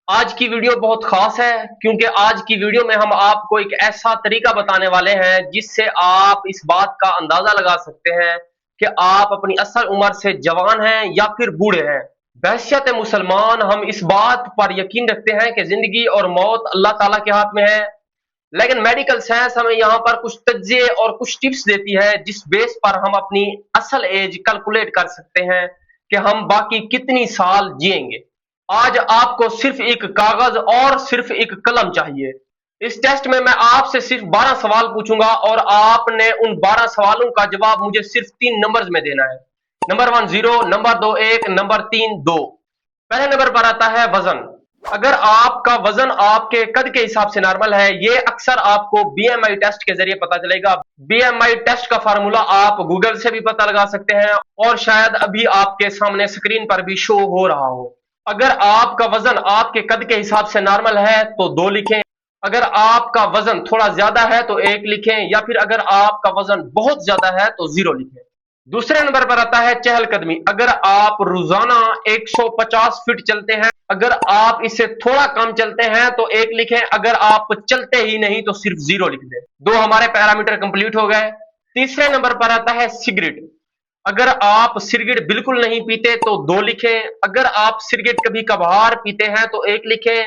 آج کی ویڈیو بہت خاص ہے کیونکہ آج کی ویڈیو میں ہم آپ کو ایک ایسا طریقہ بتانے والے ہیں جس سے آپ اس بات کا اندازہ لگا سکتے ہیں کہ آپ اپنی اصل عمر سے جوان ہیں یا پھر بوڑھے ہیں۔ بحیثیت مسلمان ہم اس بات پر یقین رکھتے ہیں کہ زندگی اور موت اللہ تعالیٰ کے ہاتھ میں ہے، لیکن میڈیکل سائنس ہمیں یہاں پر کچھ تجزیے اور کچھ ٹپس دیتی ہے جس بیس پر ہم اپنی اصل ایج کیلکولیٹ کر سکتے ہیں کہ ہم باقی کتنی سال جئیں گے۔ آج آپ کو صرف ایک کاغذ اور صرف ایک قلم چاہیے۔ اس ٹیسٹ میں آپ سے صرف 12 سوال پوچھوں گا اور آپ نے ان 12 سوالوں کا جواب مجھے صرف 3 نمبرز میں دینا ہے۔ Number 1 0، number 2 1، number 3 2۔ پہلے نمبر پر آتا ہے وزن۔ اگر آپ کا وزن آپ کے قد کے حساب سے نارمل ہے، یہ اکثر آپ کو بی ایم آئی ٹیسٹ کے ذریعے پتا چلے گا۔ بی ایم آئی ٹیسٹ کا فارمولا آپ گوگل سے بھی پتا لگا سکتے ہیں اور شاید ابھی آپ کے سامنے اسکرین پر بھی شو ہو رہا ہو۔ اگر آپ کا وزن آپ کے قد کے حساب سے نارمل ہے تو 2 لکھیں، اگر آپ کا وزن تھوڑا زیادہ ہے تو 1 لکھیں، یا پھر اگر آپ کا وزن بہت زیادہ ہے تو 0 لکھیں۔ دوسرے نمبر پر آتا ہے چہل قدمی۔ اگر آپ روزانہ 150 فٹ چلتے ہیں، اگر آپ اس سے تھوڑا کم چلتے ہیں تو 1 لکھیں، اگر آپ چلتے ہی نہیں تو صرف 0 لکھ دیں۔ 2 ہمارے پیرامیٹر کمپلیٹ ہو گئے۔ تیسرے نمبر پر آتا ہے سگریٹ۔ اگر آپ سگریٹ بالکل نہیں پیتے تو 2 لکھیں، اگر آپ سگریٹ کبھی کبھار پیتے ہیں تو 1 لکھیں،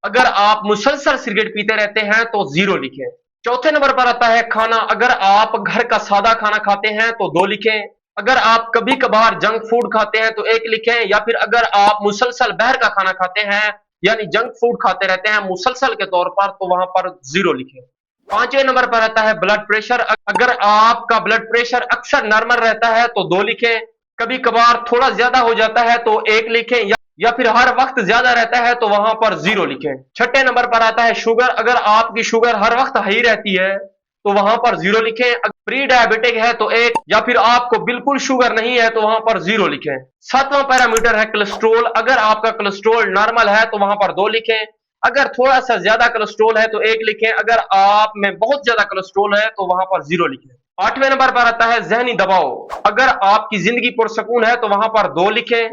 اگر آپ مسلسل سگریٹ پیتے رہتے ہیں تو 0 لکھیں۔ چوتھے نمبر پر آتا ہے کھانا۔ اگر آپ گھر کا سادہ کھانا کھاتے ہیں تو 2 لکھیں، اگر آپ کبھی کبھار جنک فوڈ کھاتے ہیں تو 1 لکھیں، یا پھر اگر آپ مسلسل باہر کا کھانا کھاتے ہیں یعنی جنک فوڈ کھاتے رہتے ہیں مسلسل کے طور پر تو وہاں پر 0 لکھیں۔ پانچویں نمبر پر آتا ہے بلڈ پریشر۔ اگر آپ کا بلڈ پریشر اکثر نارمل رہتا ہے تو 2 لکھیں، کبھی کبھار تھوڑا زیادہ ہو جاتا ہے تو 1 لکھیں، یا پھر ہر وقت زیادہ رہتا ہے تو وہاں پر 0 لکھیں۔ چھٹے نمبر پر آتا ہے شوگر۔ اگر آپ کی شوگر ہر وقت ہائی رہتی ہے تو وہاں پر 0 لکھیں، اگر پری ڈائبٹک ہے تو 1، یا پھر آپ کو بالکل شوگر نہیں ہے تو وہاں پر 0 لکھیں۔ ساتواں پیرامیٹر ہے کولیسٹرول۔ اگر آپ کا کولیسٹرول نارمل ہے تو وہاں پر 2 لکھیں، اگر تھوڑا سا زیادہ کولیسٹرول ہے تو 1 لکھیں، اگر آپ میں بہت زیادہ کولیسٹرول ہے تو وہاں پر 0 لکھیں۔ آٹھویں نمبر پر آتا ہے ذہنی دباؤ۔ اگر آپ کی زندگی پرسکون ہے تو وہاں پر 2 لکھیں،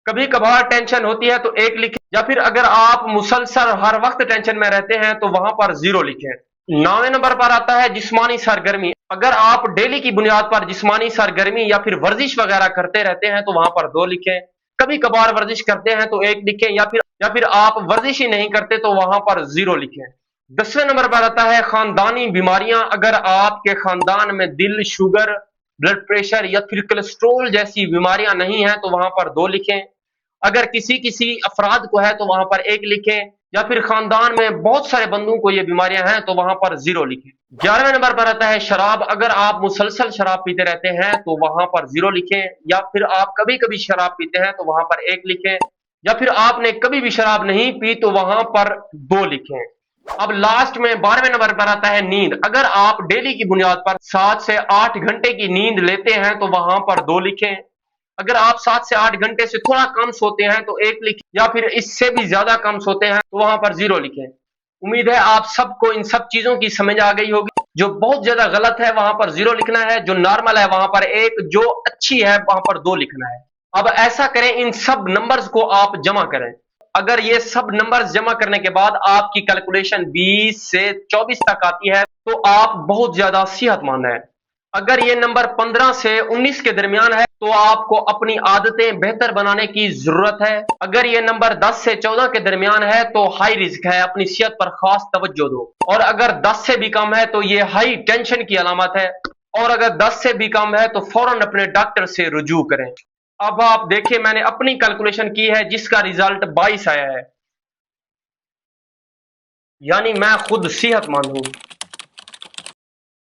کبھی کبھار ٹینشن ہوتی ہے تو 1 لکھیں، یا پھر اگر آپ مسلسل ہر وقت ٹینشن میں رہتے ہیں تو وہاں پر 0 لکھیں۔ 9ویں نمبر پر آتا ہے جسمانی سرگرمی۔ اگر آپ ڈیلی کی بنیاد پر جسمانی سرگرمی یا پھر ورزش وغیرہ کرتے رہتے ہیں تو وہاں پر 2 لکھیں، کبھی کبھار ورزش کرتے ہیں تو 1 لکھیں، یا پھر آپ ورزش ہی نہیں کرتے تو وہاں پر 0 لکھیں۔ 10ویں نمبر پر آتا ہے خاندانی بیماریاں۔ اگر آپ کے خاندان میں دل، شوگر، بلڈ پریشر یا پھر کولیسٹرول جیسی بیماریاں نہیں ہیں تو وہاں پر 2 لکھیں، اگر کسی افراد کو ہے تو وہاں پر 1 لکھیں، یا پھر خاندان میں بہت سارے بندوں کو یہ بیماریاں ہیں تو وہاں پر 0 لکھیں۔ 11ویں نمبر پر آتا ہے شراب۔ اگر آپ مسلسل شراب پیتے رہتے ہیں تو وہاں پر 0 لکھیں، یا پھر آپ کبھی کبھی شراب پیتے ہیں تو وہاں پر 1 لکھیں، یا پھر آپ نے کبھی بھی شراب نہیں پی تو وہاں پر 2 لکھیں۔ اب لاسٹ میں 12ویں نمبر پر آتا ہے نیند۔ اگر آپ ڈیلی کی بنیاد پر 7 سے 8 گھنٹے کی نیند لیتے ہیں تو وہاں پر 2 لکھیں، اگر آپ 7 سے 8 گھنٹے سے تھوڑا کم سوتے ہیں تو 1 لکھیں، یا پھر اس سے بھی زیادہ کم سوتے ہیں تو وہاں پر 0 لکھیں۔ امید ہے آپ سب کو ان سب چیزوں کی سمجھ آ گئی ہوگی۔ جو بہت زیادہ غلط ہے وہاں پر 0 لکھنا ہے، جو نارمل ہے وہاں پر 1، جو اچھی ہے وہاں پر 2 لکھنا ہے۔ اب ایسا کریں، ان سب نمبرز کو آپ جمع کریں۔ اگر یہ سب نمبرز جمع کرنے کے بعد آپ کی کیلکولیشن 20 سے 24 تک آتی ہے تو آپ بہت زیادہ صحت مند ہیں۔ اگر یہ نمبر 15 سے 19 کے درمیان ہے تو آپ کو اپنی عادتیں بہتر بنانے کی ضرورت ہے۔ اگر یہ نمبر 10 سے 14 کے درمیان ہے تو ہائی رسک ہے، اپنی صحت پر خاص توجہ دو۔ اور اگر 10 سے بھی کم ہے تو یہ ہائی ٹینشن کی علامت ہے، اور اگر 10 سے بھی کم ہے تو فوراً اپنے ڈاکٹر سے رجوع کریں۔ اب آپ دیکھیں، میں نے اپنی کیلکولیشن کی ہے جس کا ریزلٹ 22 آیا ہے، یعنی میں خود صحت مند ہوں۔